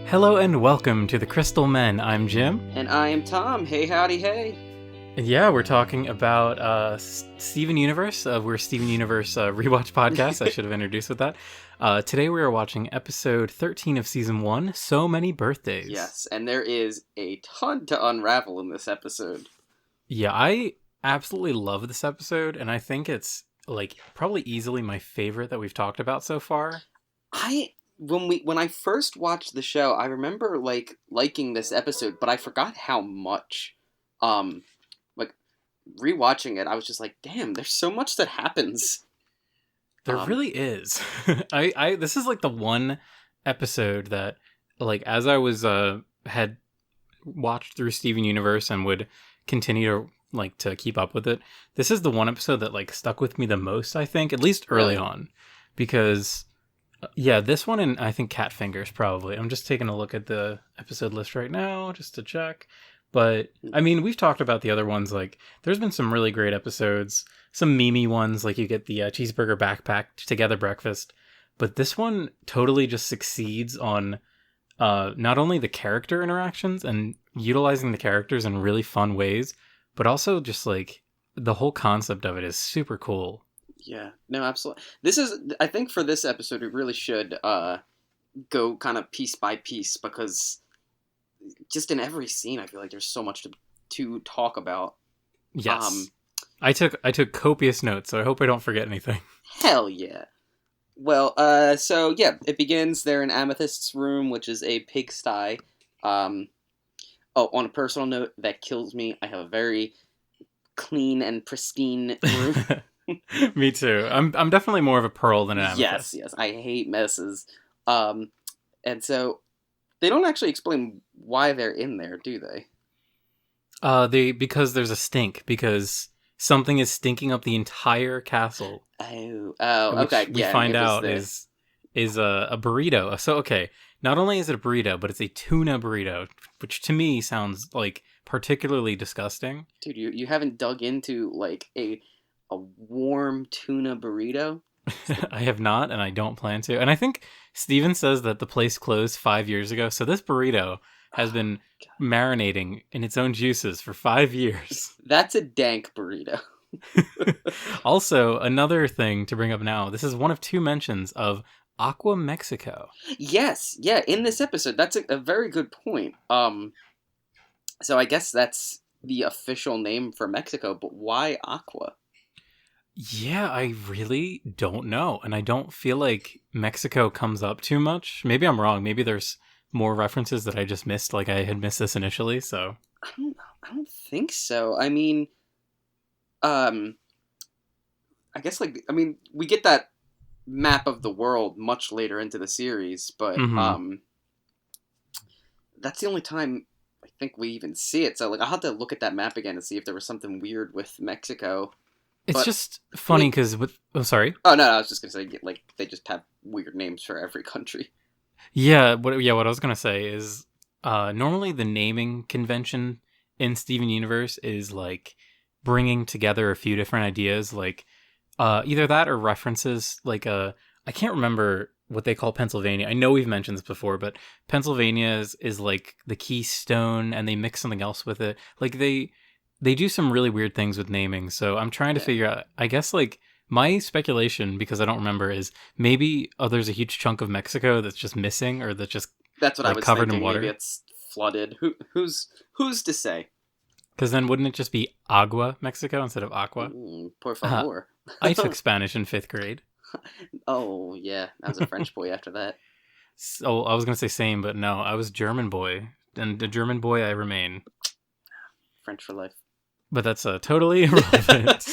Hello and welcome to the Crystal Men. I'm Jim. And I am Tom. Hey, howdy, hey. And yeah, we're talking about Steven Universe. We're Steven Universe Rewatch Podcast. I should have introduced with that. Today we are watching episode 13 of season 1, So Many Birthdays. Yes, and there is a ton to unravel in this episode. Yeah, I absolutely love this episode, and I think it's like probably easily my favorite that we've talked about so far. When I first watched the show, I remember liking this episode, but I forgot how much. Rewatching it, I was just like, damn, there's so much that happens. There really is. This is like the one episode that, like, as I was had watched through Steven Universe and would continue to keep up with it, this is the one episode that like stuck with me the most, I think, at least early on, because yeah, this one and I think Cat Fingers probably. I'm just taking a look at the episode list right now just to check. But, I mean, we've talked about the other ones, like, there's been some really great episodes, some memey ones, like you get the cheeseburger backpack together breakfast, but this one totally just succeeds on not only the character interactions and utilizing the characters in really fun ways, but also just, like, the whole concept of it is super cool. Yeah, no, absolutely. I think for this episode, we really should go kind of piece by piece, because just in every scene, I feel like there's so much to talk about. Yes. I took copious notes, so I hope I don't forget anything. Hell yeah. Well, so yeah, it begins. They're in Amethyst's room, which is a pigsty. On a personal note, that kills me. I have a very clean and pristine room. Me too. I'm definitely more of a pearl than an amethyst. Yes. I hate messes. And so they don't actually explain why they're in there, do they? Because there's a stink, because something is stinking up the entire castle. Oh, which okay. We find out is a burrito. So, okay, not only is it a burrito, but it's a tuna burrito, which to me sounds like particularly disgusting. Dude, you haven't dug into like a warm tuna burrito? I have not, and I don't plan to. And I think Steven says that the place closed 5 years ago, so this burrito has been marinating in its own juices for 5 years. That's a dank burrito. Also, another thing to bring up now, this is one of 2 mentions of Aqua Mexico. Yes, yeah, in this episode. That's a very good point. So I guess that's the official name for Mexico, but why Aqua? Yeah, I really don't know. And I don't feel like Mexico comes up too much. Maybe I'm wrong. Maybe there's more references that I just missed, like I had missed this initially, so. I don't think so. I mean, I guess, we get that map of the world much later into the series, but, that's the only time I think we even see it. So, I'll have to look at that map again to see if there was something weird with Mexico. It's just funny because sorry. Oh no, I was just gonna say they just have weird names for every country. Yeah, what I was gonna say is normally the naming convention in Steven Universe is like bringing together a few different ideas, like either that or references. Like I can't remember what they call Pennsylvania. I know we've mentioned this before, but Pennsylvania is like the keystone, and they mix something else with it. Like they do some really weird things with naming, so I'm trying to figure out, I guess, like, my speculation, because I don't remember, is maybe there's a huge chunk of Mexico that's just missing, or that's just that's what I was covered thinking. in water. Maybe it's flooded. Who's to say? Because then wouldn't it just be Agua Mexico instead of Aqua? Por favor. I took Spanish in 5th grade. Oh, yeah. I was a French boy after that. So I was going to say same, but no, I was German boy, and a German boy I remain. French for life. But that's totally irrelevant.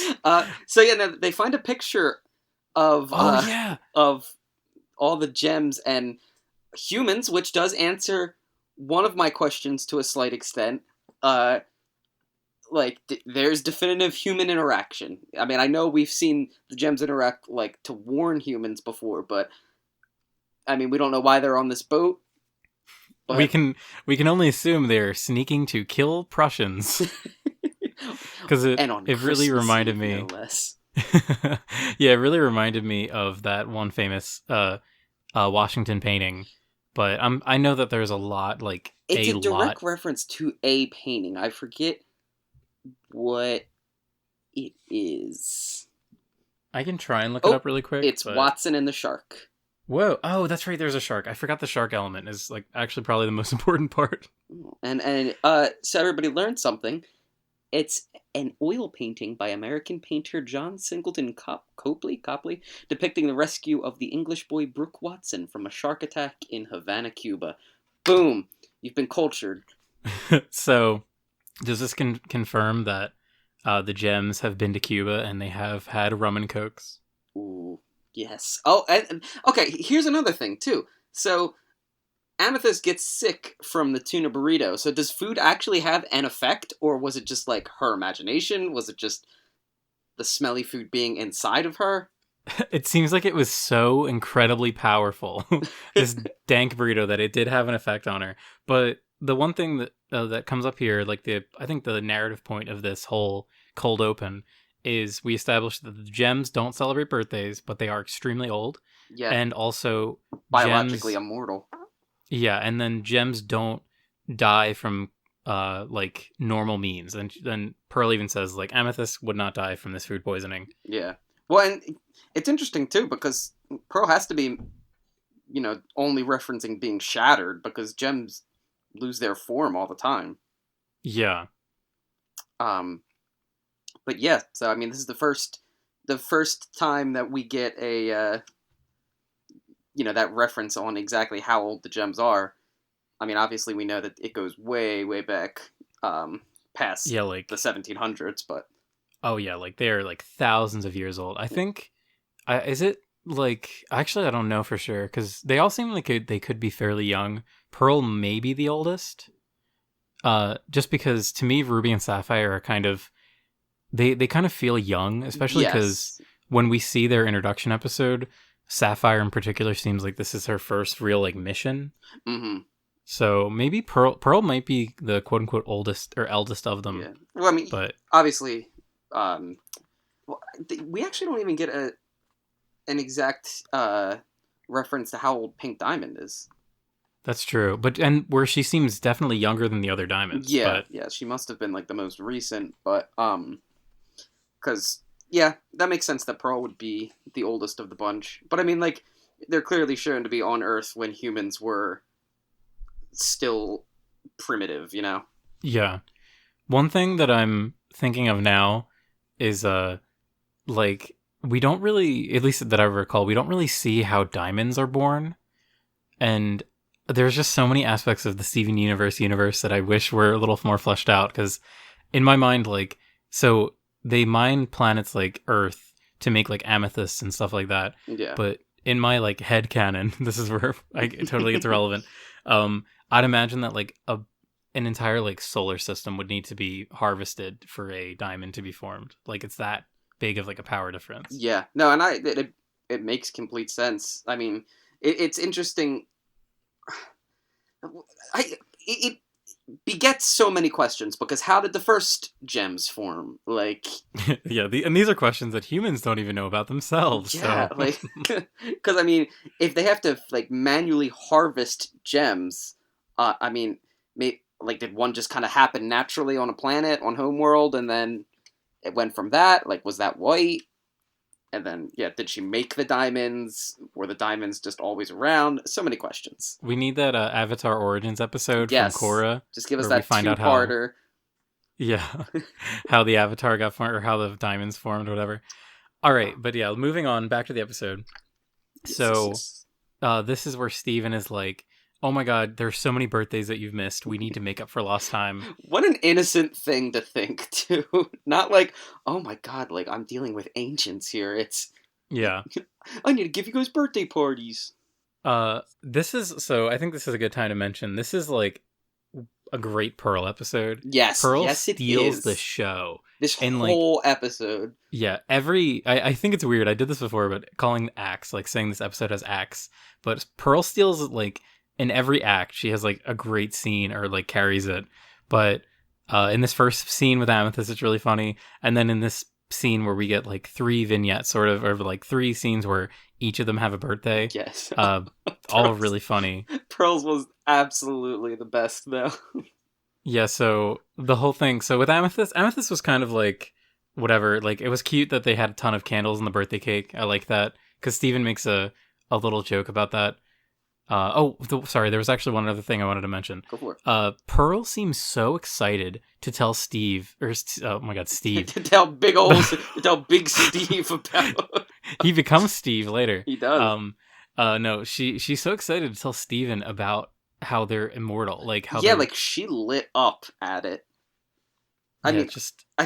They find a picture of of all the gems and humans, which does answer one of my questions to a slight extent. There's definitive human interaction. I mean, I know we've seen the gems interact to warn humans before, but I mean, we don't know why they're on this boat. But we can only assume they're sneaking to kill Prussians. Because it really reminded me. No less. Yeah, it really reminded me of that one famous Washington painting but I know that there's a lot, like It's a a lot. direct reference to a painting. I forget what it is. I can try and look it Oh, up really quick, it's but Watson and the Shark. whoa, oh, that's right. There's a shark. I forgot the shark element is like actually probably the most important part. And so everybody learned something. It's an oil painting by American painter John Singleton Copley, depicting the rescue of the English boy Brooke Watson from a shark attack in Havana, Cuba. Boom! You've been cultured. So, does this confirm that the gems have been to Cuba and they have had rum and cokes? Ooh, yes. Oh, and okay, here's another thing, too. So, Amethyst gets sick from the tuna burrito. So, does food actually have an effect, or was it just, like, her imagination? Was it just the smelly food being inside of her? It seems like it was so incredibly powerful, this dank burrito, that it did have an effect on her. But the one thing that comes up here, like I think the narrative point of this whole cold open is we established that the gems don't celebrate birthdays, but they are extremely old, Yeah, and also biologically gems, immortal. yeah, and then gems don't die from like normal means. And then Pearl even says like Amethyst would not die from this food poisoning. Yeah. Well, and it's interesting too because Pearl has to be, only referencing being shattered because gems lose their form all the time. Yeah. Um, but yeah, so I mean, this is the first time that we get a, that reference on exactly how old the gems are. I mean, obviously we know that it goes way, way back, past Yeah, like the 1700s, but oh yeah, like they're like thousands of years old. I think, is it like actually I don't know for sure because they all seem like they could be fairly young. Pearl may be the oldest, just because to me Ruby and Sapphire are kind of they kind of feel young, especially because yes. when we see their introduction episode, Sapphire in particular seems like this is her first real like mission. Mm-hmm. So maybe Pearl might be the quote unquote oldest or eldest of them. Yeah. Well, I mean, But obviously, um, well, we actually don't even get an exact reference to how old Pink Diamond is. that's true. But and where she seems definitely younger than the other diamonds. Yeah, But yeah, she must have been like the most recent, but because yeah, that makes sense that Pearl would be the oldest of the bunch. But I mean, like, they're clearly shown to be on Earth when humans were still primitive, you know? yeah. One thing that I'm thinking of now is like we don't really, at least that I recall, we don't really see how diamonds are born. And there's just so many aspects of the Steven universe that I wish were a little more fleshed out because in my mind, like, so they mine planets like Earth to make like amethysts and stuff like that. Yeah. But in my like head canon, this is where I totally gets irrelevant. I'd imagine that like an entire like solar system would need to be harvested for a diamond to be formed. Like it's that big of like a power difference. Yeah. No, and it makes complete sense. I mean, it's interesting. It begets so many questions because how did the first gems form? Like, Yeah, and these are questions that humans don't even know about themselves. yeah, So. like, because I mean, if they have to like manually harvest gems, I mean, like, did one just kind of happen naturally on a planet on Homeworld, and then it went from that? Like, was that white? And then, yeah, did she make the diamonds? Were the diamonds just always around? So many questions. We need that Avatar Origins episode from Yes. Korra. Just give us where we that find out how, two-parter. yeah, how the Avatar got formed or how the diamonds formed or whatever. All right, but yeah, moving on back to the episode. So this is where Steven is like, oh my god, there's so many birthdays that you've missed. We need to make up for lost time. What an innocent thing to think, too. Not like, oh my god, like, I'm dealing with ancients here. It's, Yeah. I need to give you guys birthday parties. This is, so I think this is a good time to mention, this is like a great Pearl episode. Yes, Pearl yes, it steals is. the show. This And, whole episode. Yeah, I think it's weird. I did this before, but calling acts, like saying this episode has acts. But Pearl steals, like, in every act, she has, like, a great scene or, like, carries it. But in this first scene with Amethyst, it's really funny. And then in this scene where we get, like, 3 vignettes, sort of, or, like, 3 scenes where each of them have a birthday. Yes. All really funny. Pearls was absolutely the best, though. Yeah, so the whole thing. So with Amethyst was kind of like whatever. Like it was cute that they had a ton of candles in the birthday cake. I like that because Steven makes a little joke about that. Sorry, there was actually one other thing I wanted to mention. Go for it. Pearl seems so excited to tell Steve, oh my god, Steve. to tell Big Steve about. He becomes Steve later. He does. No, she's so excited to tell Steven about how they're immortal, like how like she lit up at it. I think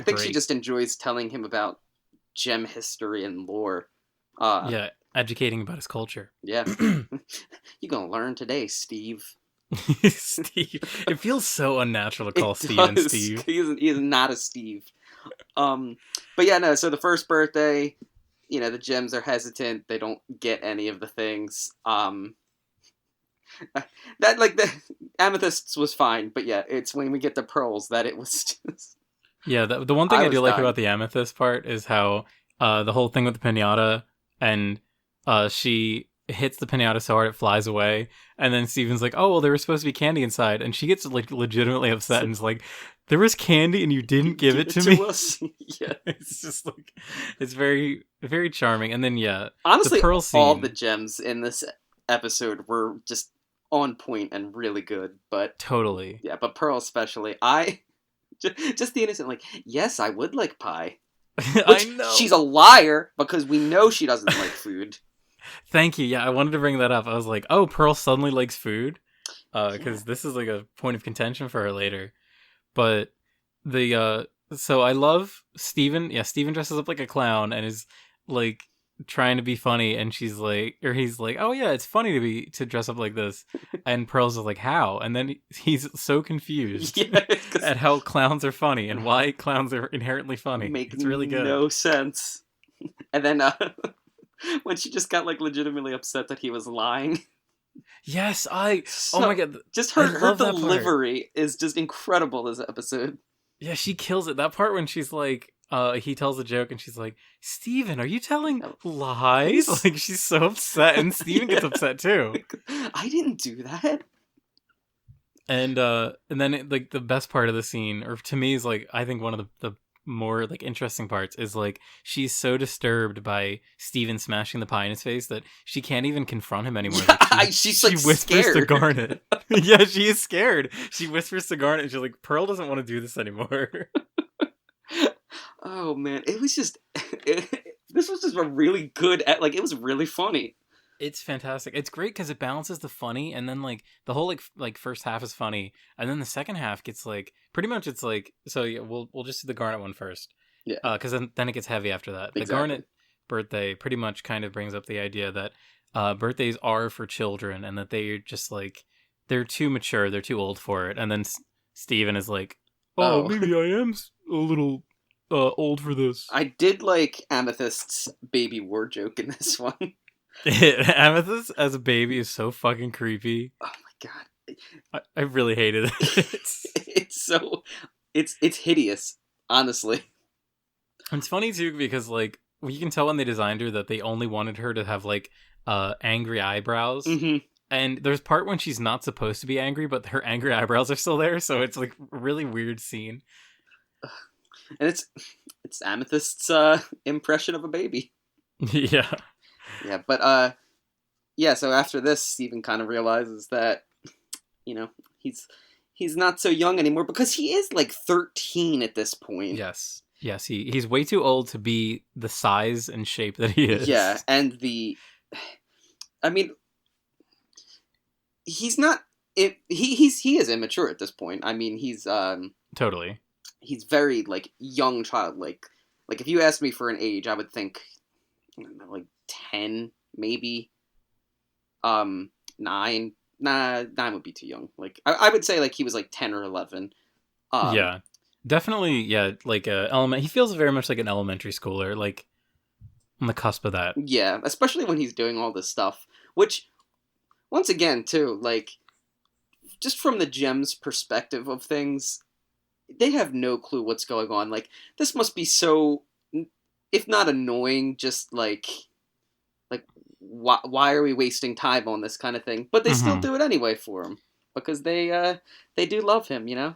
great. she just enjoys telling him about gem history and lore. Educating about his culture. Yeah. You're gonna learn today, Steve. Steve. It feels so unnatural to call Steven Steve. He is not a Steve. But yeah, no, so the first birthday, the gems are hesitant. They don't get any of the things. That, like, the amethysts was fine, but yeah, it's when we get the pearls that it was just... Yeah, the one thing I do like about the amethyst part is how the whole thing with the piñata, and she hits the piñata so hard it flies away, and then Steven's like, oh, well, there was supposed to be candy inside, and she gets like legitimately upset and is like, there was candy and you didn't give it to me? Us? Yeah. It's just like, it's very, very charming. And then, yeah, honestly, the pearl scene, all the gems in this episode were just on point and really good, but... Totally. Yeah, but Pearl especially, just the innocent, like, yes, I would like pie. Which, I know. She's a liar, because we know she doesn't like food. Thank you. Yeah, I wanted to bring that up. I was like, oh, Pearl suddenly likes food? Because this is like a point of contention for her later. But so I love Steven. Yeah, Steven dresses up like a clown and is like trying to be funny, and he's like, oh yeah, it's funny to dress up like this. And Pearl's like, how? And then he's so confused at how clowns are funny and why clowns are inherently funny. It's really good. No sense. And then when she just got like legitimately upset that he was lying. Yes, oh my god. Just her delivery is just incredible this episode. Yeah, she kills it. That part when she's like, he tells a joke and she's like, Steven, are you telling lies? Like, she's so upset, and Steven gets upset too. I didn't do that. And then like the best part of the scene, or to me, is like, I think one of the more like interesting parts is like, she's so disturbed by Steven smashing the pie in his face that she can't even confront him anymore. Like, she whispers scared to Garnet. Yeah, she is scared. She whispers to Garnet and she's like, Pearl doesn't want to do this anymore. Oh man, it was just this was just a really good, like, it was really funny. It's fantastic. It's great because it balances the funny, and then like the whole like first half is funny, and then the second half gets like pretty much it's like, so yeah, we'll just do the Garnet one first. Yeah. Because then it gets heavy after that. Exactly. The Garnet birthday pretty much kind of brings up the idea that birthdays are for children, and that they're just like, they're too mature, they're too old for it. And then Steven is like, oh, maybe I am a little old for this. I did like Amethyst's baby war joke in this one. Amethyst as a baby is so fucking creepy. Oh my god, I really hated it. it's hideous, honestly. It's funny too because like you can tell when they designed her that they only wanted her to have like angry eyebrows. Mm-hmm. And there's part when she's not supposed to be angry, but her angry eyebrows are still there, so it's like a really weird scene. And it's Amethyst's impression of a baby. Yeah. Yeah, but yeah, so after this, Steven kind of realizes that, he's not so young anymore, because he is like 13 at this point. Yes, he's way too old to be the size and shape that he is. Yeah, and he's not, he is immature at this point. I mean, he's totally. He's very like young child, like if you asked me for an age, I would think, I don't know, like 10 maybe. 9 would be too young. Like I would say like he was like 10 or 11. Yeah, definitely. Yeah, like he feels very much like an elementary schooler, like on the cusp of that. Yeah, especially when he's doing all this stuff, which once again too, like, just from the gems perspective of things, they have no clue what's going on. Like, this must be so, if not annoying, just like why are we wasting time on this kind of thing? But they still Mm-hmm. do it anyway for him because they do love him, you know.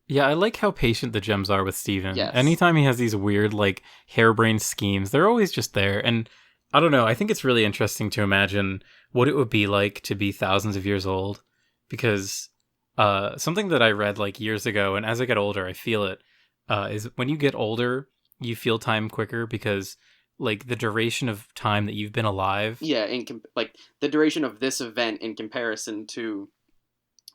Yeah, I like how patient the gems are with Steven. Yes. Anytime he has these weird, like, harebrained schemes, they're always just there. And I don't know, I think it's really interesting to imagine what it would be like to be thousands of years old. Because something that I read, like, years ago, and as I get older, I feel it, is when you get older, you feel time quicker because, like, the duration of time that you've been alive. Yeah, like the duration of this event in comparison to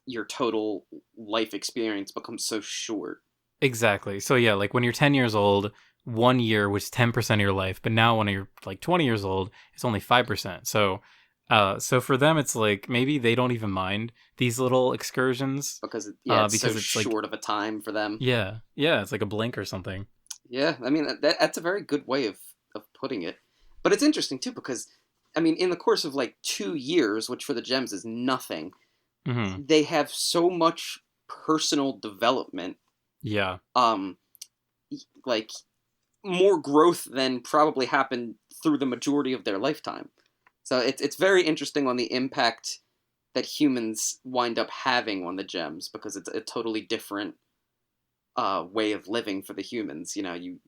your total life experience becomes so short. Exactly. So yeah, like when you're 10 years old, 1 year was 10% of your life, but now when you're like 20 years old, it's only 5%. So for them, it's like maybe they don't even mind these little excursions, Because yeah, it's so because it's like, short of a time for them. yeah, it's like a blink or something. Yeah, I mean that's a very good way of putting it. But it's interesting too because I mean in the course of like 2 years, which for the gems is nothing, Hmm. they have so much personal development. Yeah. Um, like more growth than probably happened through the majority of their lifetime. So it's very interesting on the impact that humans wind up having on the gems because it's a totally different way of living for the humans. You know, you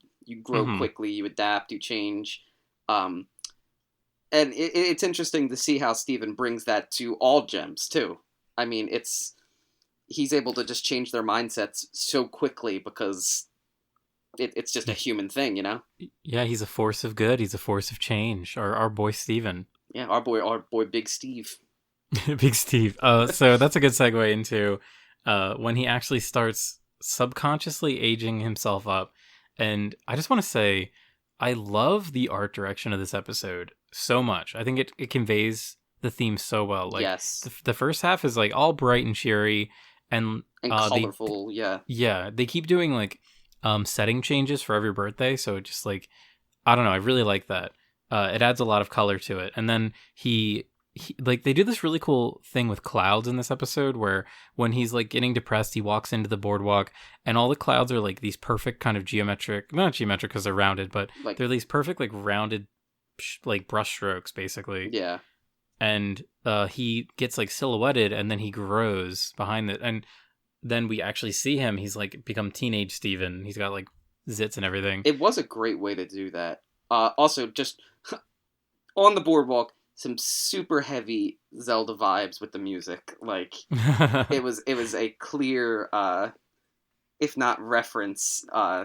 grow Hmm. quickly, you adapt, you change, um, and it's interesting to see how Steven brings that to all gems too. I mean, he's able to just change their mindsets so quickly because it's just a human thing, you know. Yeah, he's a force of good. He's a force of change. Our boy Steven. Yeah, our boy, Big Steve. Big Steve. So that's a good segue into when he actually starts subconsciously aging himself up. And I just want to say, I love the art direction of this episode so much. I think it conveys the theme so well. Like Yes, the first half is like all bright and cheery, and and they colorful. Yeah, yeah they keep doing like setting changes for every birthday. So it just like I don't know. I really like that. It adds a lot of color to it. And then he like they do this really cool thing with clouds in this episode where when he's like getting depressed, he walks into the boardwalk and all the clouds are like these perfect kind of geometric, not geometric because they're rounded, but like they're these perfect like rounded like brush strokes basically. yeah, And he gets like silhouetted and then he grows behind it. And then we actually see him. He's like become teenage Steven. He's got like zits and everything. it was a great way to do that. Also, just on the boardwalk, some super heavy Zelda vibes with the music. Like it was a clear, if not reference,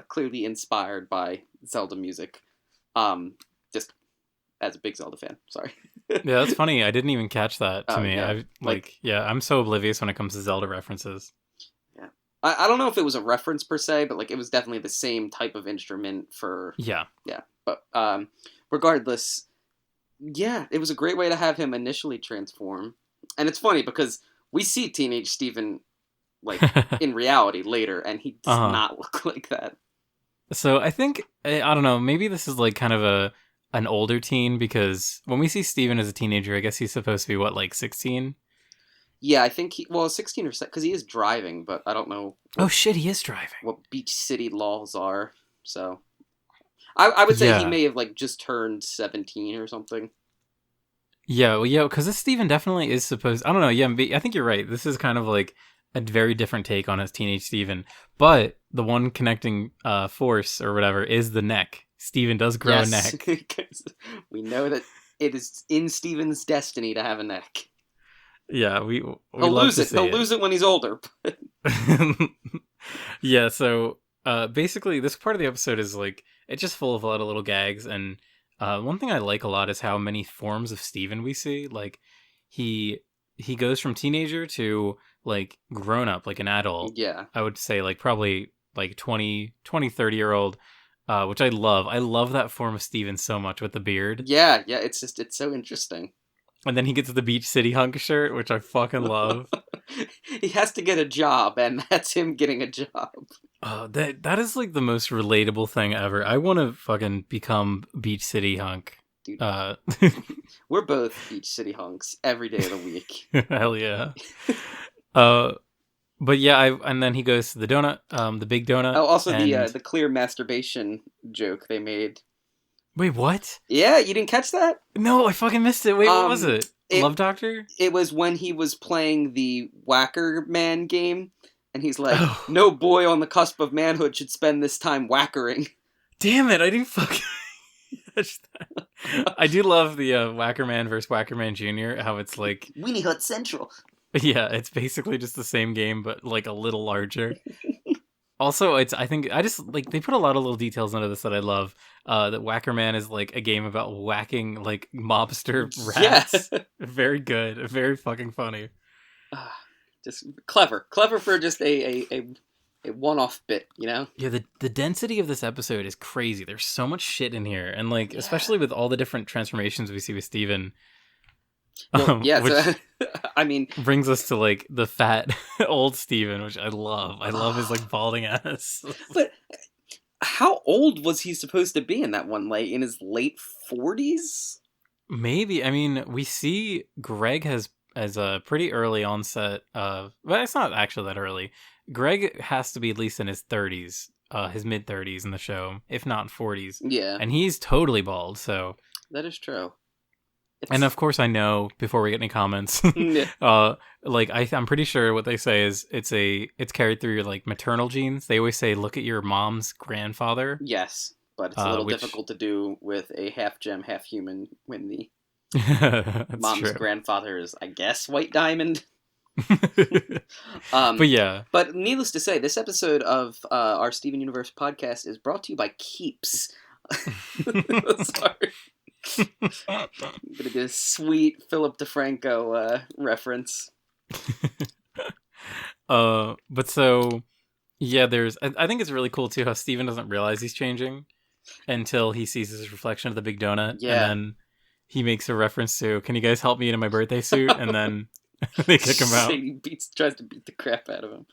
clearly inspired by Zelda music. Just as a big Zelda fan, sorry. Yeah, that's funny. I didn't even catch that to Oh me. yeah, I like like, yeah, I'm so oblivious when it comes to Zelda references. yeah. I don't know if it was a reference per se, but like it was definitely the same type of instrument for Yeah. yeah. But regardless, yeah, it was a great way to have him initially transform. And it's funny because we see teenage Steven like in reality later, and he does Uh-huh. not look like that. So I think I don't know, maybe this is like kind of a an older teen because when we see Steven as a teenager, I guess he's supposed to be what, like 16? Yeah, I think 16 or because he is driving, but I don't know Oh shit, he is driving. what Beach City laws are. So I would say he Yeah. may have like just turned 17 or something. Yeah, well, yeah, because this Steven definitely is supposed. I don't know. Yeah, I think you're right. This is kind of like a very different take on his teenage Steven. But the one connecting force or whatever is the neck. Steven does grow a Yes, neck. because we know that it is in Steven's destiny to have a neck. Yeah, we He'll love lose to it. see He'll it. lose it when he's older. Yeah, so basically this part of the episode is like it's just full of a lot of little gags, and one thing I like a lot is how many forms of Steven we see. Like he he goes from teenager to like grown up, like an adult. Yeah. I would say like probably like 30 year old, which I love. I love that form of Steven so much with the beard. Yeah, yeah, it's so interesting. And then he gets the Beach City hunk shirt, which I fucking love. He has to get a job, and that's him getting a job. Oh, that is like the most relatable thing ever. I want to fucking become Beach City hunk. Dude, Uh, we're both Beach City hunks every day of the week. hell yeah. Uh, but yeah, and then he goes to the donut, the big donut. Oh, also and the clear masturbation joke they made. Wait, what? Yeah, you didn't catch that? No, I fucking missed it. Wait, what was it? Love Doctor? It was when he was playing the Whacker Man game, and he's like, Oh, no boy on the cusp of manhood should spend this time whackering. damn it! I didn't fucking catch that. I do love the Wackerman versus Wackerman Jr. How it's like, Weenie Hut Central. yeah, it's basically just the same game, but like a little larger. Also, I think I just like they put a lot of little details into this that I love. That Wackerman is like a game about whacking like mobster rats. Yeah. Very good, very fucking funny. Just clever for just a one-off bit, you know? Yeah, the density of this episode is crazy. There's so much shit in here, and like especially with all the different transformations we see with Steven. Well, yeah, which so, I mean, brings us to like the fat old Steven, which I love. I love his like balding ass. But how old was he supposed to be in that one? Like in his late 40s? Maybe. I mean, we see Greg has a pretty early onset of, but it's not actually that early. Greg has to be at least in his 30s, his mid 30s in the show, if not 40s. Yeah, And he's totally bald, so. that is true. And of course, I know before we get any comments, like I'm pretty sure what they say is it's carried through your like maternal genes. They always say, look at your mom's grandfather. Yes, but it's a little difficult to do with a half gem, half human when the mom's grandfather is, I guess, White Diamond. But yeah. But needless to say, this episode of our Steven Universe podcast is brought to you by Keeps. Sorry. I'm gonna get a sweet Philip DeFranco reference. But so yeah, I think it's really cool too how Steven doesn't realize he's changing until he sees his reflection of the big donut. Yeah. And then he makes a reference to, can you guys help me into my birthday suit? And then they kick him out. He tries to beat the crap out of him.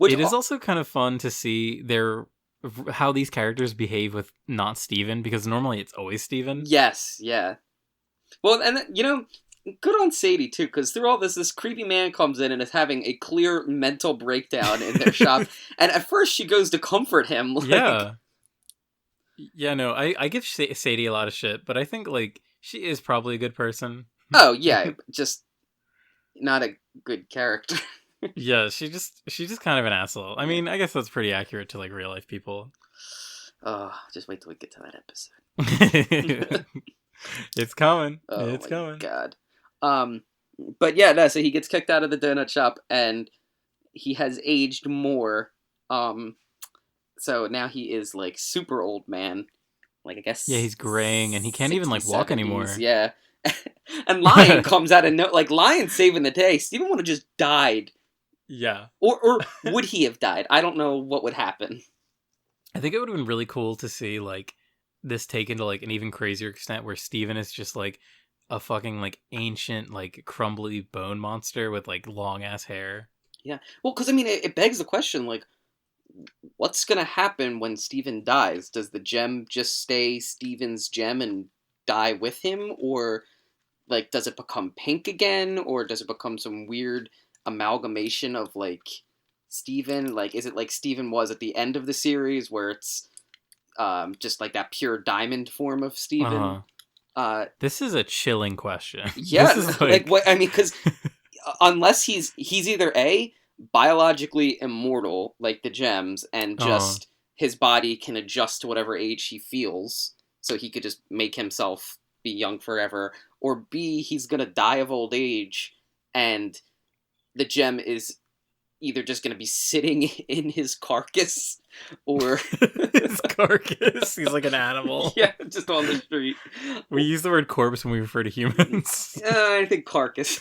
It is also kind of fun to see how these characters behave with not Steven, because normally it's always Steven. Yes, yeah. Well, and you know, good on Sadie too, because through all this creepy man comes in and is having a clear mental breakdown in their shop, and at first she goes to comfort him. Like, yeah. No, I give Sadie a lot of shit, but I think like she is probably a good person. Oh yeah, just not a good character. Yeah, she's just kind of an asshole. I mean, I guess that's pretty accurate to like real life people. Oh, just wait till we get to that episode. It's coming. Oh, it's coming. God. But yeah, no, so he gets kicked out of the donut shop and he has aged more. So now he is like super old man. Like I guess. Yeah, he's graying and he can't even like walk 70s, anymore. Yeah. And Lion comes out and like Lion saving the day. Steven would have just died. Yeah. Or would he have died? I don't know what would happen. I think it would have been really cool to see like this taken to like an even crazier extent where Steven is just like a fucking like ancient like crumbly bone monster with like long ass hair. Yeah. Well, because I mean it begs the question like what's gonna happen when Steven dies? Does the gem just stay Steven's gem and die with him? Or like does it become pink again? Or does it become some weird amalgamation of like Steven? Like is it like Steven was at the end of the series where it's just like that pure diamond form of Steven? This is a chilling question. Yeah, this is like what I mean, because unless he's either A, biologically immortal like the gems and just his body can adjust to whatever age he feels, so he could just make himself be young forever, or B, he's gonna die of old age and the gem is either just going to be sitting in his carcass or... his carcass? He's like an animal. Yeah, just on the street. We use the word corpse when we refer to humans. I think carcass.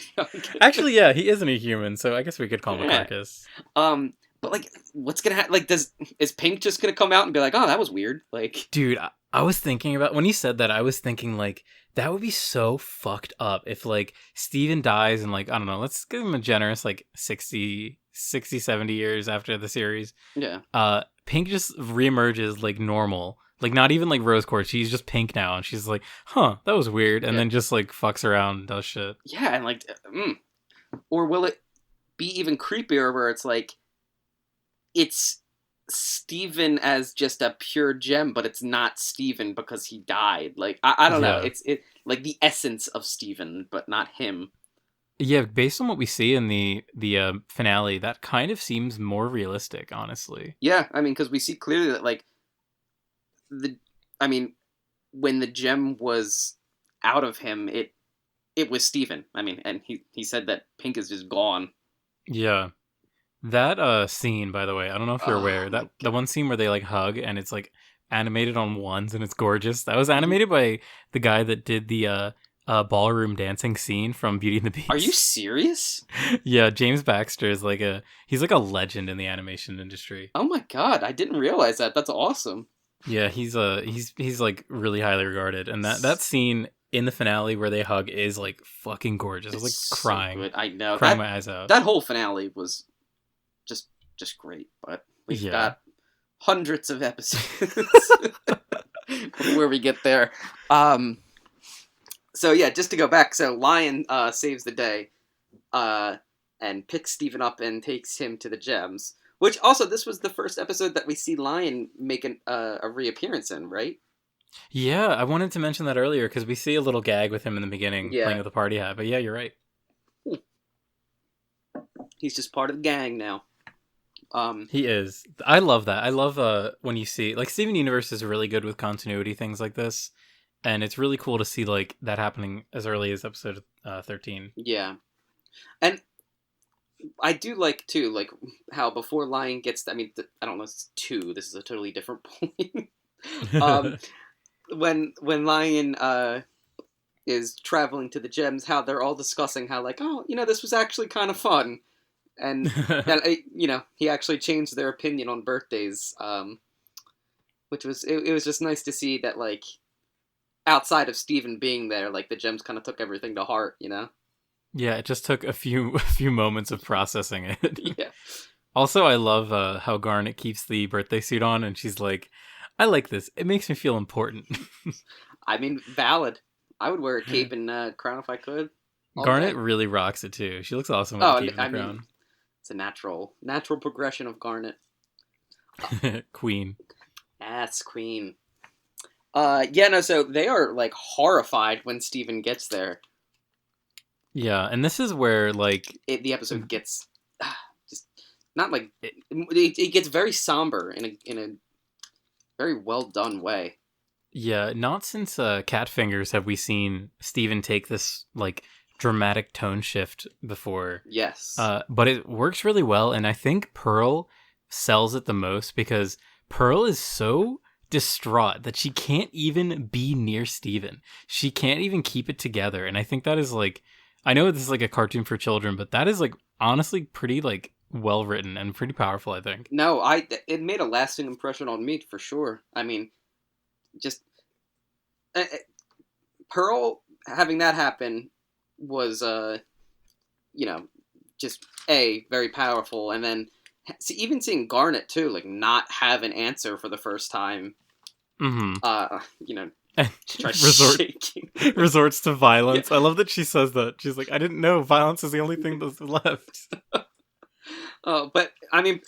Actually, yeah, he isn't a human, so I guess we could call him a carcass. But like, what's going to happen? Like, is Pink just going to come out and be like, oh, that was weird? Like, dude, I was thinking about, when you said that, I was thinking like, that would be so fucked up if like Steven dies and like, I don't know, let's give him a generous like 60, 70 years after the series. Yeah. Pink just reemerges like normal. Like not even like rose quartz. She's just pink now. And she's like, huh, that was weird. And then just like fucks around and does shit. Yeah. And like, or will it be even creepier where it's like, it's Steven as just a pure gem, but it's not Steven because he died. Like I don't know. Yeah. It's like the essence of Steven, but not him. Yeah, based on what we see in the finale, that kind of seems more realistic, honestly. Yeah, I mean, because we see clearly that like the, I mean, when the gem was out of him, it was Steven. I mean, and he said that Pink is just gone. Yeah. That scene, by the way, I don't know if you're Oh aware, my that the god. one scene where they like hug and it's like animated on ones and it's gorgeous. That was Mhm. animated by the guy that did the ballroom dancing scene from Beauty and the Are you Beast. serious? Yeah, James Baxter is like he's like a legend in the animation industry. Oh my god, I didn't realize that. That's awesome. Yeah, he's like really highly regarded, and that scene in the finale where they hug is like fucking gorgeous. I was It's like so good. I know crying my eyes out. that whole finale was just just great. But we've Yeah. got hundreds of episodes before we get there. So yeah, just to go back. So Lion saves the day, and picks Steven up and takes him to the gems. Which also, this was the first episode that we see Lion make a reappearance in, right? Yeah, I wanted to mention that earlier because we see a little gag with him in the beginning playing Yeah, with the party hat. But yeah, you're right. he's just part of the gang now. He is. I love that. I love when you see like Steven Universe is really good with continuity things like this, and it's really cool to see like that happening as early as episode 13. Yeah, and I do like too, like how before Lion gets. I mean, I don't know. It's two. This is a totally different point. um, when Lion is traveling to the gems, how they're all discussing how like, oh, this was actually kind of fun, and he actually changed their opinion on birthdays, which was it was just nice to see that like outside of Steven being there, like the gems kind of took everything to heart. Yeah, it just took a few moments of processing it. Yeah, Also, I love how Garnet keeps the birthday suit on, and she's like, "I like this. It makes me feel important." I mean, valid. I would wear a cape and crown if I could. All Garnet day. really rocks it too. She looks awesome with Oh, the cape and I the mean, it's a natural progression of Garnet. crown. Queen. Ass queen. Yeah, no, so they are like horrified when Steven gets there. Yeah, and this is where like The episode gets just not like it gets very somber in a very well done way. yeah, not since Cat Fingers have we seen Steven take this like dramatic tone shift before. Yes. But it works really well, and I think Pearl sells it the most because Pearl is so distraught that she can't even be near Steven. She can't even keep it together, and I think that is like, I know this is like a cartoon for children, but that is like honestly pretty like well written and pretty powerful, I think. No, it made a lasting impression on me for sure. I mean, just uh, Pearl having that happen was just very powerful, and then even seeing Garnet too, like not have an answer for the first time. Mm-hmm. Try Resort shaking. resorts to violence. Yeah. I love that she says that. She's like, I didn't know violence is the only thing that's left. But I mean,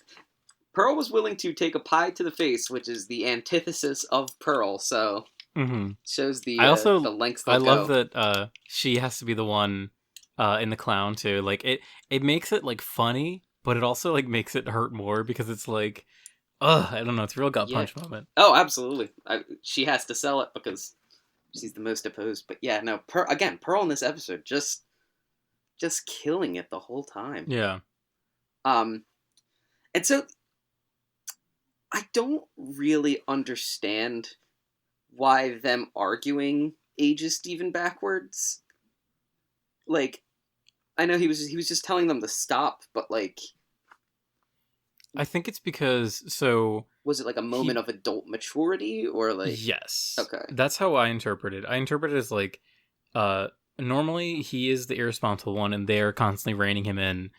Pearl was willing to take a pie to the face, which is the antithesis of Pearl. So Mm-hmm. shows the the lengths I they'll love go. that she has to be the one in the clown too. Like it makes it like funny, but it also like makes it hurt more because it's like, I don't know, it's a real gut Yeah. punch moment. Oh, absolutely. She has to sell it because she's the most opposed. But yeah, no. Pearl in this episode just killing it the whole time. Yeah. And so I don't really understand why them arguing ages Steven backwards. Like, I know he was just telling them to stop, but like, I think it's because was it like a moment of adult maturity or like? yes. Okay. That's how I interpret it. I interpret it as like normally he is the irresponsible one and they're constantly reining him in.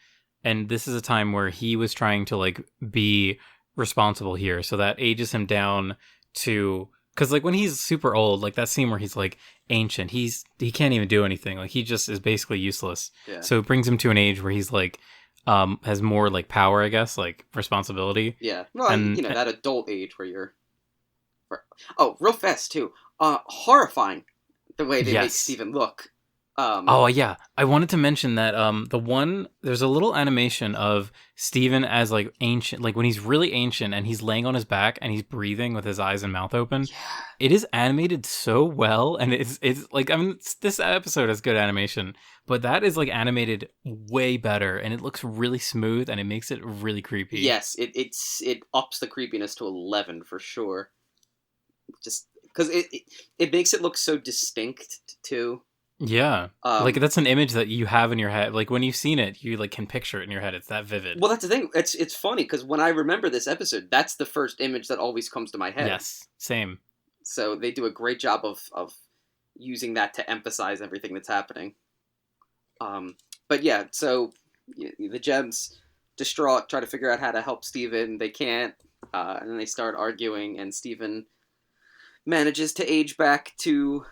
And this is a time where he was trying to like be responsible here. So that ages him down to, because like when he's super old, like that scene where he's like ancient, he can't even do anything. Like he just is basically useless. Yeah. So it brings him to an age where he's like, has more like power, I guess, like responsibility. Yeah. Well, And that adult age where you're. Oh, real fast too. Horrifying the way they make yes. Steven look. Oh yeah, I wanted to mention that there's a little animation of Steven as like ancient, like when he's really ancient and he's laying on his back and he's breathing with his eyes and mouth open. Yeah. It is animated so well, and it's like, I mean, this episode has good animation, but that is like animated way better, and it looks really smooth, and it makes it really creepy. Yes, it ups the creepiness to 11 for sure. Just because it makes it look so distinct too. Yeah, like Um, that's an image that you have in your head. Like when you've seen it, you like can picture it in your head. It's that vivid. well, that's the thing. It's funny because when I remember this episode, that's the first image that always comes to my head. Yes, same. So they do a great job of using that to emphasize everything that's happening. Um, but yeah, so the gems, distraught, try to figure out how to help Steven. They can't, and then they start arguing, and Steven manages to age back to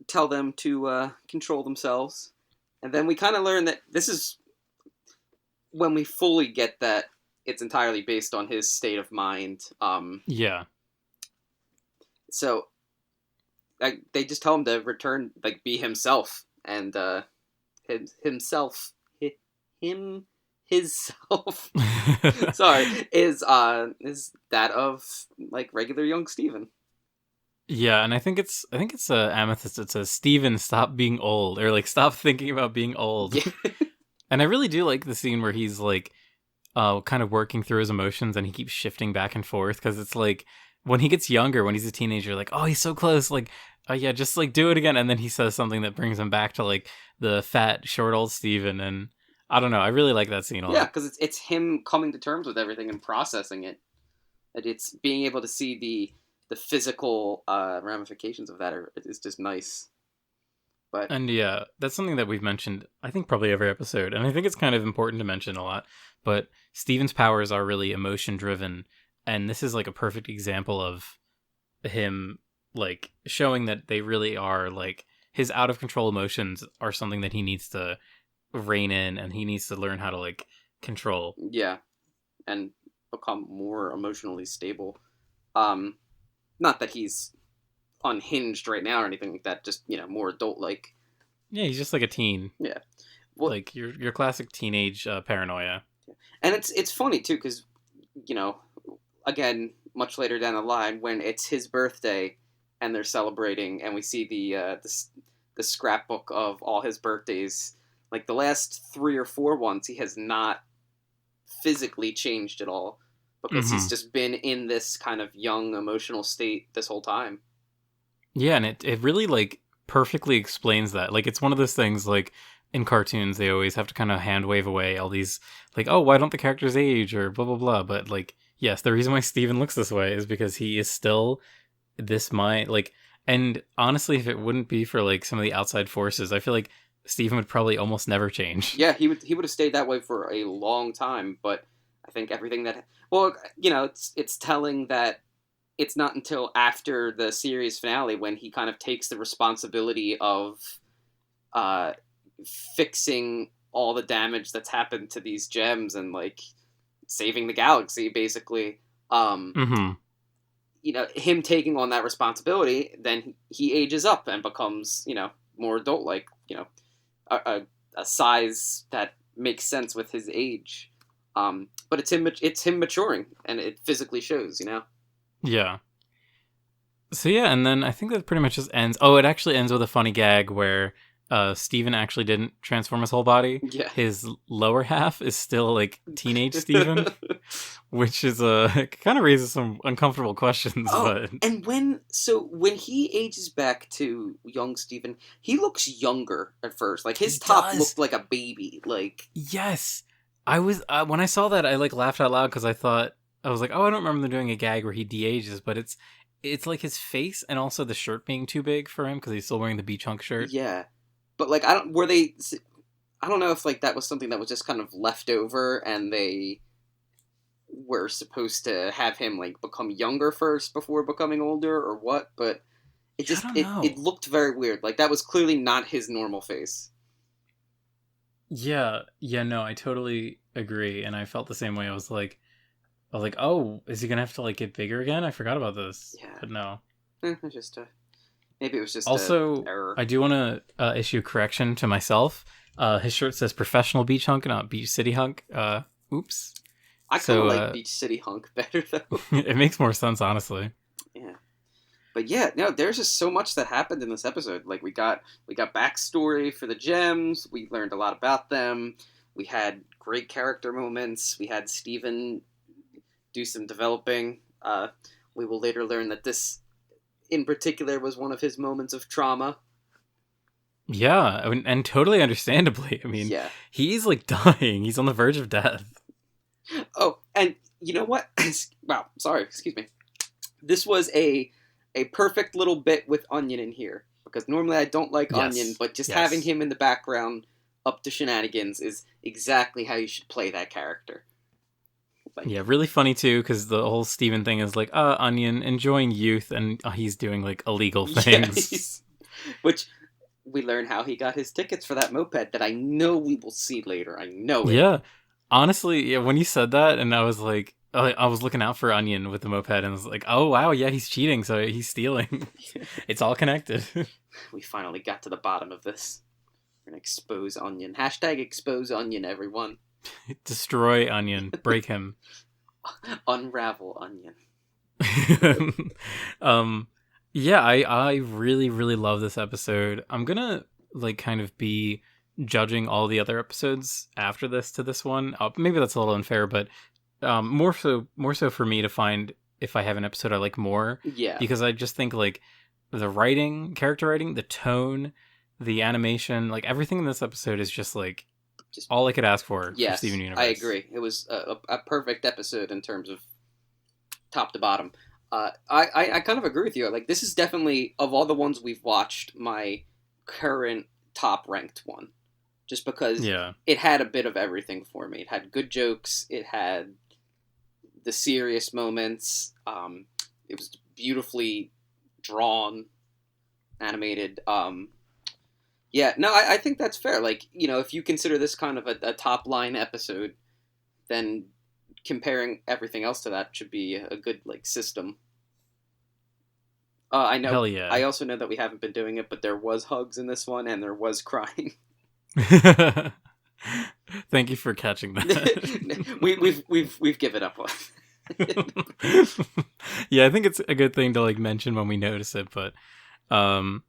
tell them to control themselves. And then we kind of learn that this is when we fully get that it's entirely based on his state of mind. Yeah. So they just tell him to return, like be himself, and himself, him, himself. Sorry, is that of like regular young Steven. Yeah, and I think it's Amethyst. It says, "Steven, stop being old," or like, "Stop thinking about being old." Yeah. And I really do like the scene where he's like, kind of working through his emotions, and he keeps shifting back and forth, because it's like when he gets younger, when he's a teenager, like, oh, he's so close, like, oh yeah, just like do it again, and then he says something that brings him back to like the fat, short old Steven, and I don't know, I really like that scene a Yeah, lot. because it's him coming to terms with everything and processing it. And it's being able to see the physical ramifications of that is just nice. But And yeah, that's something that we've mentioned, I think, probably every episode. And I think it's kind of important to mention a lot. But Steven's powers are really emotion driven. And this is like a perfect example of him like showing that they really are like his out of control emotions are something that he needs to rein in, and he needs to learn how to like control. yeah, and become more emotionally stable. Um, Not that he's unhinged right now or anything like that. Just more adult like. Yeah, he's just like a teen. Yeah. Well, Like your classic teenage paranoia. and it's funny too because you know again much later down the line when it's his birthday and they're celebrating and we see the scrapbook of all his birthdays, like the last 3 or 4 ones he has not physically changed at all because Hmm. he's just been in this kind of young emotional state this whole time. Yeah, and it really like perfectly explains that. Like it's one of those things like in cartoons they always have to kind of hand wave away all these like, oh, why don't the characters age or blah blah blah. But like, yes, the reason why Steven looks this way is because he is still this mind like, and honestly, if it wouldn't be for like some of the outside forces, I feel like Steven would probably almost never change. Yeah, he would have stayed that way for a long time, but I think everything that well, it's telling that it's not until after the series finale when he kind of takes the responsibility of uh, fixing all the damage that's happened to these gems and like saving the galaxy, basically. Um, Hmm. Him taking on that responsibility, then he ages up and becomes more adult like. A size that makes sense with his age. But it's him maturing, and it physically shows. Yeah. So yeah, and then I think that pretty much just ends. Oh, it actually ends with a funny gag where Steven actually didn't transform his whole body. Yeah. His lower half is still like teenage Steven, which is kind of raises some uncomfortable questions. Oh, But and when he ages back to young Steven, he looks younger at first. Like his he top does. looked like a baby. Like Yes, I was when I saw that I like laughed out loud because I was like, oh, I don't remember them doing a gag where he de-ages, but it's like his face and also the shirt being too big for him because he's still wearing the B-chunk shirt. yeah, but like I don't know if like that was something that was just kind of left over and they were supposed to have him like become younger first before becoming older or what, but it Yeah, I just don't it know. looked very weird. Like that was clearly not his normal face. Yeah, no, I totally agree. And I felt the same way. I was like, oh, is he gonna have to like get bigger again? I forgot about this. Yeah. But no. Just maybe it was just Also, a error. I do want to issue correction to myself. His shirt says professional beach hunk, not beach city hunk. Oops. I kind of like Beach City Hunk better though. It makes more sense, honestly. Yeah. But yeah, no, there's just so much that happened in this episode. Like we got backstory for the gems. We learned a lot about them. We had great character moments. We had Steven do some developing. We will later learn that this, in particular, was one of his moments of trauma. Yeah, and totally understandably. I mean, yeah. He's like dying. He's on the verge of death. Oh, and you know what? Wow, sorry, excuse me. This was a perfect little bit with Onion in here. Because normally I don't like Onion, but just having him in the background up to shenanigans is exactly how you should play that character. Like, yeah, really funny too, because the whole Steven thing is like, Onion, enjoying youth, and he's doing like illegal things. Which we learn how he got his tickets for that moped that I know we will see later. I know it. Yeah. Honestly, when you said that, and I was like, I was looking out for Onion with the moped, and I was like, oh wow, yeah, he's cheating, so he's stealing. It's all connected. We finally got to the bottom of this. We're gonna expose Onion. Hashtag expose Onion, everyone. Destroy Onion. Break him. Unravel Onion. Yeah, I really, really love this episode. I'm gonna like kind of be judging all the other episodes after this to this one. Maybe that's a little unfair, but more so for me to find if I have an episode I like more. Yeah. Because I just think like the writing, character writing, the tone, the animation, like everything in this episode is just like all I could ask for Steven Universe. I agree. It was a perfect episode in terms of top to bottom. I kind of agree with you. Like, this is definitely, of all the ones we've watched, my current top ranked one. Just because it had a bit of everything for me. It had good jokes. It had the serious moments. It was beautifully drawn, animated. I think that's fair. Like, if you consider this kind of a top line episode, then comparing everything else to that should be a good like system. I know. Hell yeah. I also know that we haven't been doing it, but there was hugs in this one, and there was crying. Thank you for catching that. we've given up on. Yeah, I think it's a good thing to like mention when we notice it, but all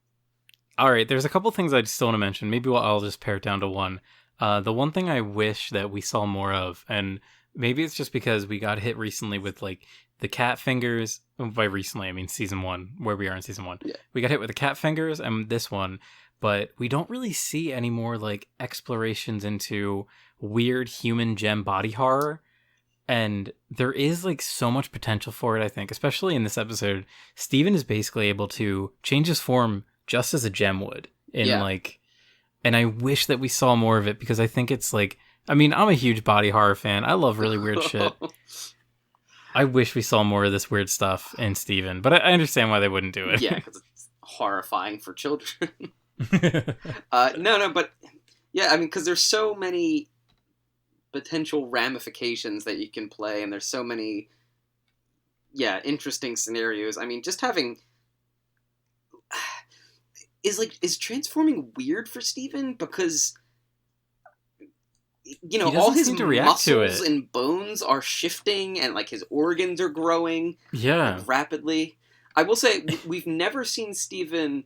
right, there's a couple things I still want to mention. Maybe I'll just pare it down to one. The one thing I wish that we saw more of, and maybe it's just because we got hit recently with like the cat fingers. By recently, I mean season 1, where we are in season 1. Yeah. We got hit with the cat fingers and this one, but we don't really see any more like explorations into weird human gem body horror. And there is like so much potential for it, I think, especially in this episode. Steven is basically able to change his form just as a gem would. And I wish that we saw more of it, because I think it's like, I mean, I'm a huge body horror fan. I love really weird shit. I wish we saw more of this weird stuff in Steven, but I understand why they wouldn't do it. Yeah, because it's horrifying for children. But yeah, I mean, because there's so many potential ramifications that you can play, and there's so many, interesting scenarios. I mean, just having is transforming weird for Steven, because all his muscles and bones are shifting, and like his organs are growing rapidly. I will say we've never seen Steven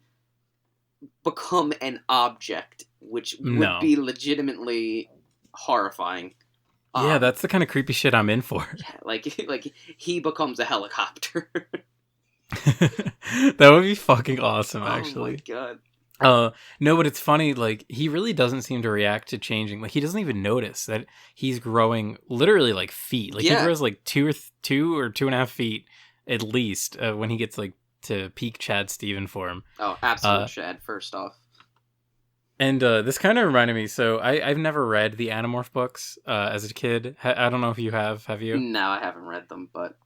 become an object, which would be legitimately horrifying. Yeah, that's the kind of creepy shit I'm in for. Yeah, like he becomes a helicopter. That would be fucking awesome, actually. Oh my god. No, but it's funny, like, he really doesn't seem to react to changing. Like, he doesn't even notice that he's growing literally like feet. Like, he grows like 2 or 2.5 feet at least when he gets like to peak Chad Steven form. Oh, absolute Chad, first off. And this kind of reminded me, so I've never read the Animorph books as a kid. I don't know if you have you? No, I haven't read them, but...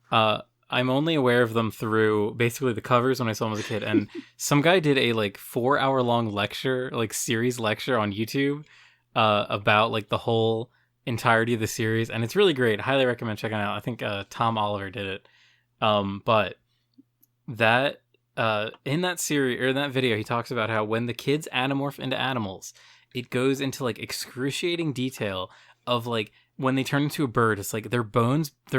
I'm only aware of them through basically the covers when I saw them as a kid. And some guy did a like 4-hour long lecture, like series lecture on YouTube about like the whole entirety of the series, and it's really great. Highly recommend checking it out. I think Tom Oliver did it. But that in that series or in that video, he talks about how when the kids anamorph into animals, it goes into like excruciating detail of like when they turn into a bird, it's like their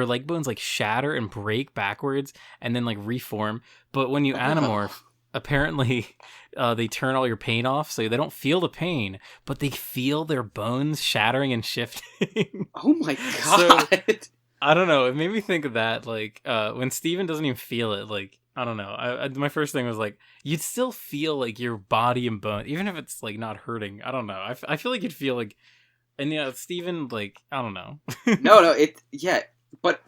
leg bones like shatter and break backwards and then like reform. But when you anamorph, apparently they turn all your pain off, so they don't feel the pain, but they feel their bones shattering and shifting. Oh my god. So, I don't know. It made me think of that, like when Steven doesn't even feel it. Like I don't know. My first thing was like you'd still feel like your body and bone, even if it's like not hurting. I don't know. I feel like you'd feel like, and yeah, Steven, like I don't know. No, but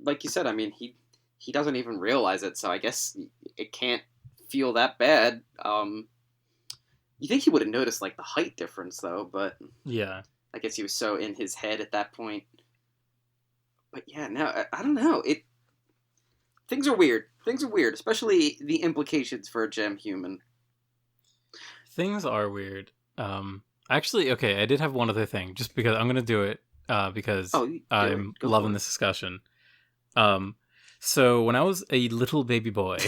like you said, I mean he doesn't even realize it, so I guess it can't feel that bad. You think he would have noticed like the height difference though, but yeah, I guess he was so in his head at that point. But yeah, no, I don't know. Things are weird. Things are weird, especially the implications for a gem human. Things are weird. Actually, okay, I did have one other thing, just because I'm gonna do it because I'm loving this discussion. So when I was a little baby boy,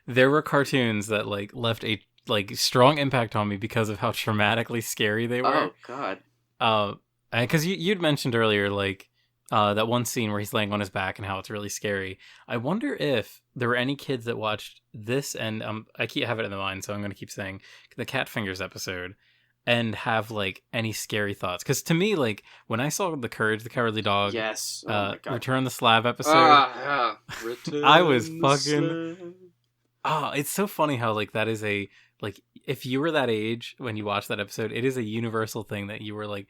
there were cartoons that like left a like strong impact on me because of how traumatically scary they were. Oh God. Because you'd mentioned earlier like that one scene where he's laying on his back and how it's really scary. I wonder if there were any kids that watched this, and I keep have it in the mind, so I'm going to keep saying the Cat Fingers episode, and have like any scary thoughts. Because to me, like when I saw the Courage the Cowardly Dog, yes, my God. Return the Slab episode, I was fucking. It's so funny how like that is a like if you were that age when you watched that episode, it is a universal thing that you were like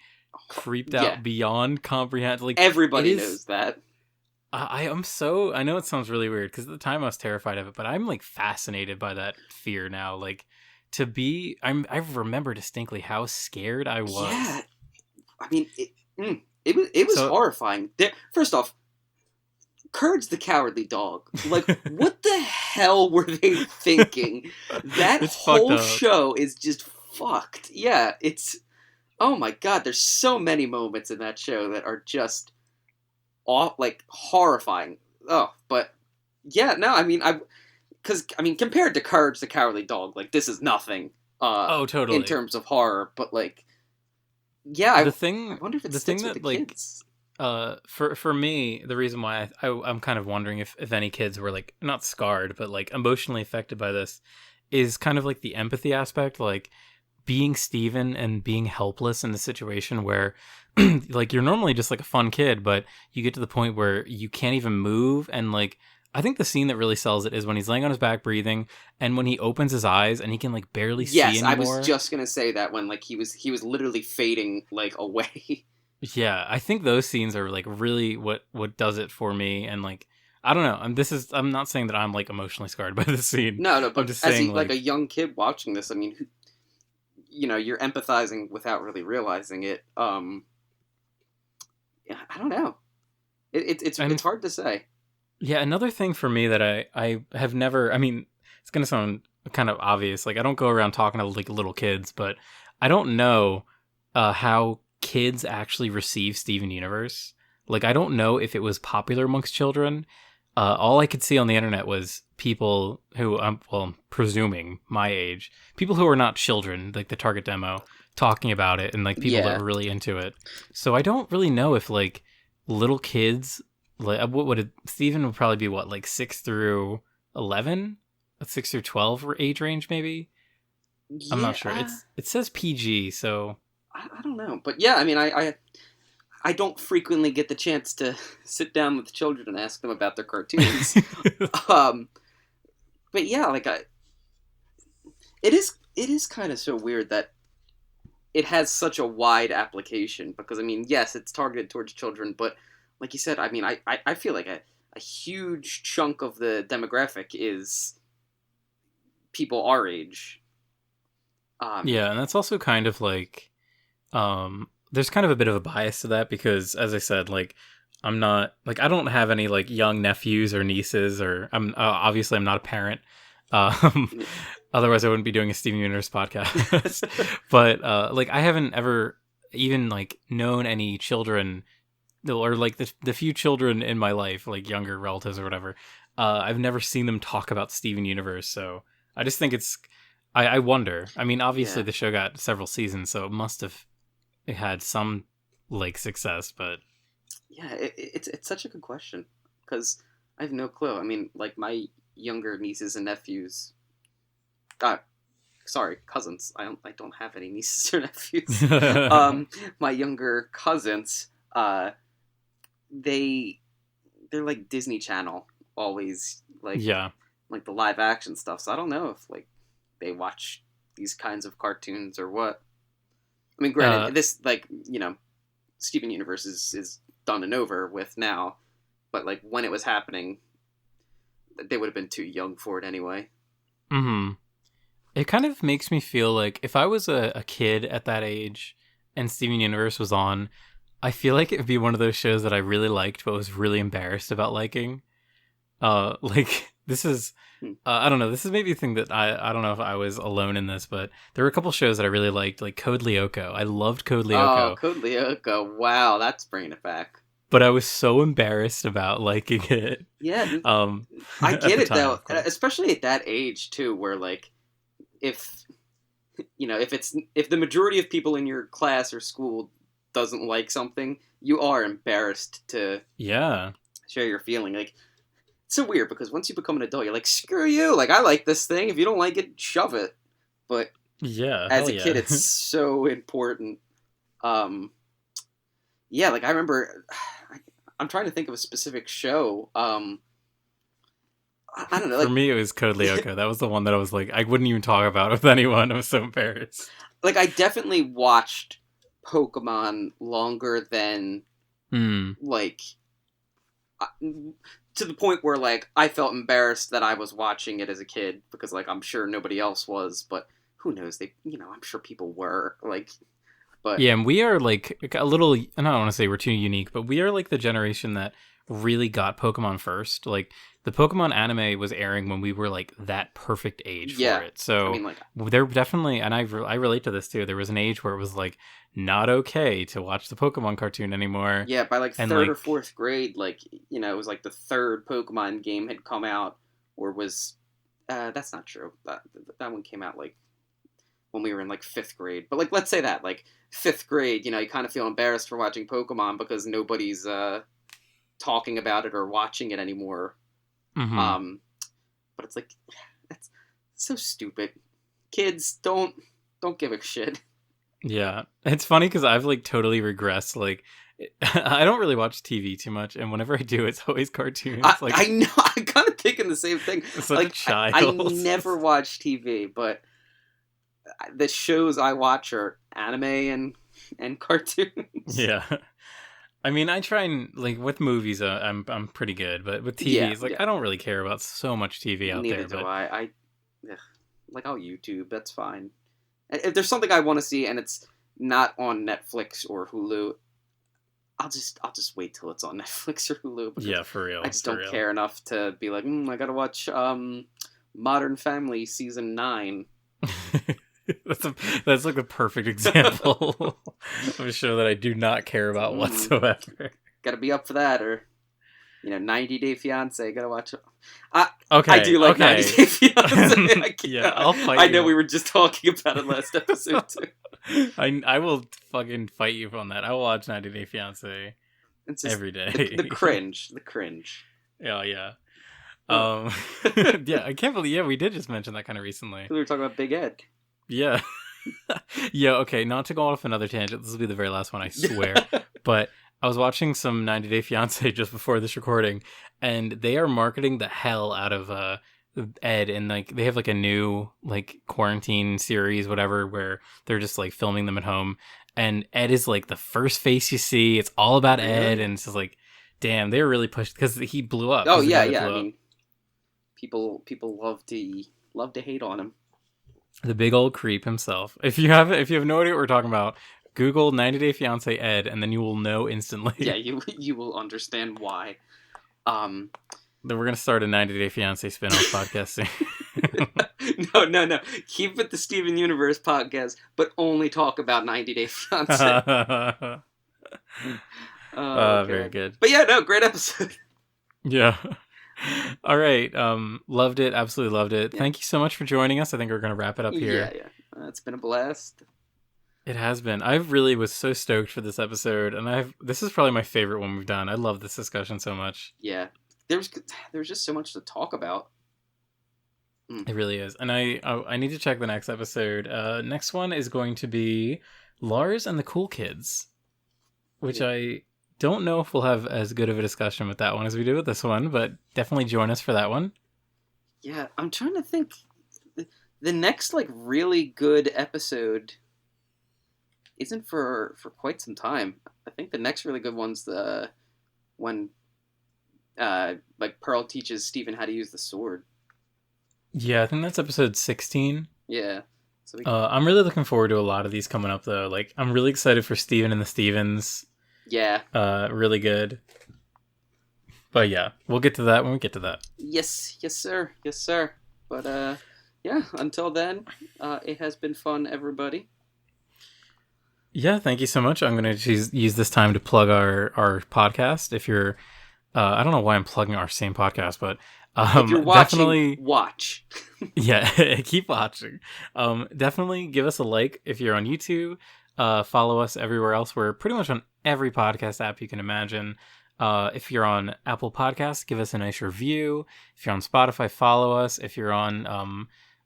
creeped out beyond comprehension. Like everybody knows that. I know it sounds really weird because at the time I was terrified of it, but I'm like fascinated by that fear now. Like I remember distinctly how scared I was. Yeah, I mean it was horrifying. First off, Courage the Cowardly Dog. Like, what the hell were they thinking? That whole show is just fucked. Yeah, it's. Oh my God, there's so many moments in that show that are just horrifying. Oh, but yeah, no, I mean, compared to Courage the Cowardly Dog, like this is nothing. Totally. In terms of horror, but like, yeah, I wonder if it's the thing that like, kids. For me, the reason why I'm kind of wondering if any kids were like not scarred, but like emotionally affected by this, is kind of like the empathy aspect, like. Being Steven and being helpless in the situation where like you're normally just like a fun kid, but you get to the point where you can't even move. And like, I think the scene that really sells it is when he's laying on his back breathing and when he opens his eyes and he can like barely see anymore. Yes, I was just going to say that when like he was literally fading like away. Yeah. I think those scenes are like really what does it for me. And like, I don't know. I'm not saying that I'm like emotionally scarred by this scene. No, but I'm just saying like a young kid watching this, I mean, you're empathizing without really realizing it. Yeah, I don't know. It's hard to say. Yeah, another thing for me that I have never. I mean, it's gonna sound kind of obvious. Like I don't go around talking to like little kids, but I don't know how kids actually receive Steven Universe. Like I don't know if it was popular amongst children. All I could see on the internet was people who, I'm presuming my age, people who are not children, like the target demo, talking about it, and like people that are really into it. So I don't really know if like little kids, like Steven would probably be what, like 6 through 11, 6 through 12 age range maybe. Yeah, I'm not sure. It says PG, so I don't know, but yeah, I mean, I don't frequently get the chance to sit down with children and ask them about their cartoons. But yeah, like it is kind of so weird that it has such a wide application because I mean, yes, it's targeted towards children, but like you said, I mean, I feel like a huge chunk of the demographic is people our age. Yeah, and that's also kind of like, there's kind of a bit of a bias to that because, as I said, like, I'm not, like, I don't have any, like, young nephews or nieces, or obviously I'm not a parent. Otherwise I wouldn't be doing a Steven Universe podcast. But, like, I haven't ever even like known any children, or like the few children in my life, like younger relatives or whatever, I've never seen them talk about Steven Universe. So I just think I wonder. I mean, obviously Yeah. the show got several seasons, so it must have had some like success, but Yeah, it's such a good question because I have no clue. I mean, like my younger nieces and nephews. Uh, sorry, cousins. I don't have any nieces or nephews. My younger cousins. They they're like Disney Channel always yeah. like the live action stuff. So I don't know if like they watch these kinds of cartoons or what. I mean, granted, this like Steven Universe is done and over with now, but like when it was happening, they would have been too young for it anyway. Mm-hmm. It kind of makes me feel like if I was a kid at that age and Steven Universe was on, I feel like it would be one of those shows that I really liked but was really embarrassed about liking. Like this is, I don't know. This is maybe a thing that I don't know if I was alone in this, but there were a couple shows that I really liked, like Code Lyoko. I loved Code Lyoko. Oh, Code Lyoko! Wow, that's bringing it back. But I was so embarrassed about liking it. Yeah, I at get the it time, though, of course. especially at that age too, where like if if the majority of people in your class or school doesn't like something, you are embarrassed to Yeah. share your feeling. Like it's so weird because once you become an adult, you're like, screw you. Like I like this thing. If you don't like it, shove it. But Yeah. as Hell a kid, yeah. it's so important. Yeah, like I remember. I'm trying to think of a specific show. I don't know. For Like me, it was Code Lyoko. That was the one that I was like, I wouldn't even talk about with anyone. I was so embarrassed. like I definitely watched Pokemon longer than like to the point where like I felt embarrassed that I was watching it as a kid because like I'm sure nobody else was, but who knows? I'm sure people were like, but Yeah, and we are like a little, I don't want to say we're too unique, but we are like the generation that really got Pokemon first. Like the Pokemon anime was airing when we were like that perfect age yeah. for it. So I mean, like there definitely, and I relate to this too. There was an age where it was like not okay to watch the Pokemon cartoon anymore. yeah, by like And third or like, fourth grade, like it was like the third Pokemon game had come out, or was that's not true. That one came out like when we were in like fifth grade. But like let's say that like fifth grade, you kind of feel embarrassed for watching Pokemon because nobody's talking about it or watching it anymore. mm-hmm. But it's like that's so stupid. Kids don't give a shit. Yeah, it's funny because I've like totally regressed. Like, I don't really watch TV too much, and whenever I do, it's always cartoons. Like, I know. I'm kind of thinking the same thing. such Like a child. I never watch TV, but the shows I watch are anime and cartoons. Yeah, I mean, I try and like with movies, I'm pretty good, but with TV, Yeah, it's like yeah. I don't really care about so much TV out Neither there. do But I. Like I'll YouTube. That's fine. If there's something I want to see and it's not on Netflix or Hulu, I'll just wait till it's on Netflix or Hulu. Because yeah, for real, I just for don't real. care enough to be like, I gotta watch Modern Family season 9. That's like the perfect example of a show that I do not care about whatsoever. Gotta be up for that, or 90 Day Fiance. Gotta watch it. Okay, I do like okay. 90 Day Fiance. Yeah, I'll fight I know you. we were just talking about it last episode too. I will fucking fight you on that. I will watch 90 Day Fiance It's just every day. the cringe. Oh yeah. Oh. Yeah, I can't believe. Yeah, we did just mention that kind of recently. We were talking about Big Ed. Yeah. Yeah. Okay. Not to go off another tangent. This will be the very last one, I swear. But I was watching some 90 Day Fiance just before this recording, and they are marketing the hell out of Ed, and like they have like a new like quarantine series, whatever, where they're just like filming them at home, and Ed is like the first face you see. It's all about Ed, and it's just like, damn, they were really pushed because he blew up. Oh He's the yeah, guy that yeah. I blew up. mean, people love to hate on him. The big old creep himself. If you have no idea what we're talking about, Google 90 Day Fiance Ed, and then you will know instantly. Yeah, you will understand why. Then we're gonna start a 90 Day Fiance spin-off podcast soon. No. Keep it the Steven Universe podcast, but only talk about 90 Day Fiance. Very good. But yeah, no, great episode. Yeah. All right. Loved it. Absolutely loved it. Yeah. Thank you so much for joining us. I think we're gonna wrap it up here. Yeah. It's been a blast. It has been. I really was so stoked for this episode, and this is probably my favorite one we've done. I love this discussion so much. Yeah. There's just so much to talk about. It really is. And I need to check the next episode. Next one is going to be Lars and the Cool Kids, which I don't know if we'll have as good of a discussion with that one as we do with this one, but definitely join us for that one. Yeah, I'm trying to think. The next really good episode isn't for quite some time. I think the next really good one's when Pearl teaches Steven how to use the sword. Yeah, I think that's episode 16. Yeah. So I'm really looking forward to a lot of these coming up, though. I'm really excited for Steven and the Stevens. Yeah. Really good. But yeah, we'll get to that when we get to that. Yes, sir. But yeah, until then, it has been fun, everybody. Yeah, thank you so much. I'm going to use this time to plug our podcast. If you're, I don't know why I'm plugging our same podcast, but if you're watching, definitely watch. Yeah, keep watching. Definitely give us a like if you're on YouTube. Follow us everywhere else. We're pretty much on every podcast app you can imagine. If you're on Apple Podcasts, give us a nice review. If you're on Spotify, follow us. If you're on,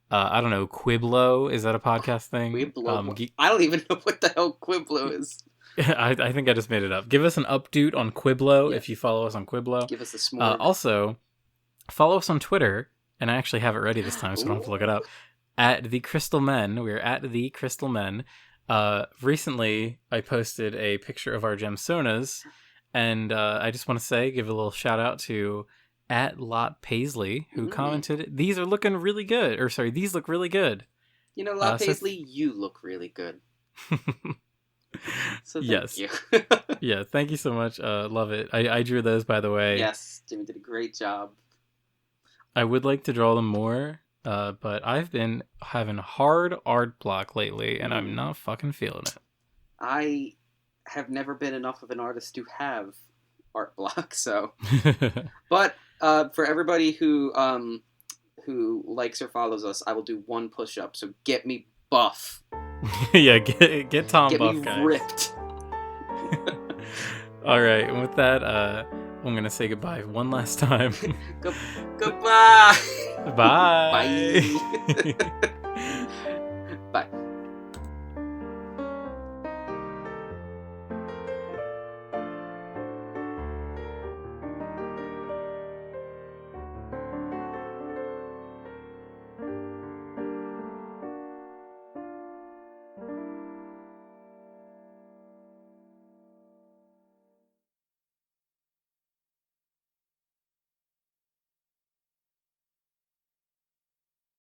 I don't know, Quiblo, is that a podcast thing? Quiblo? I don't even know what the hell Quiblo is. I think I just made it up. Give us an update on Quiblo if you follow us on Quiblo. Give us a small. Also, follow us on Twitter, and I actually have it ready this time, so I don't have to look it up. At The Crystal Men. We're at The Crystal Men. Recently, I posted a picture of our Gemsonas, and I just want to give a little shout out to at Lot Paisley, who commented, these are looking really good. Or sorry, these look really good. You know, Lot Paisley, you look really good. So thank you. Yeah, thank you so much. Love it. I drew those, by the way. Yes, Jimmy did a great job. I would like to draw them more, but I've been having hard art block lately, and I'm not fucking feeling it. I have never been enough of an artist to have art block, so. But for everybody who likes or follows us, I will do one push-up, so get me buff. Yeah, get Tom get buff, me guys. Ripped. All right, and with that, I'm gonna say goodbye one last time. Goodbye. Bye. Bye.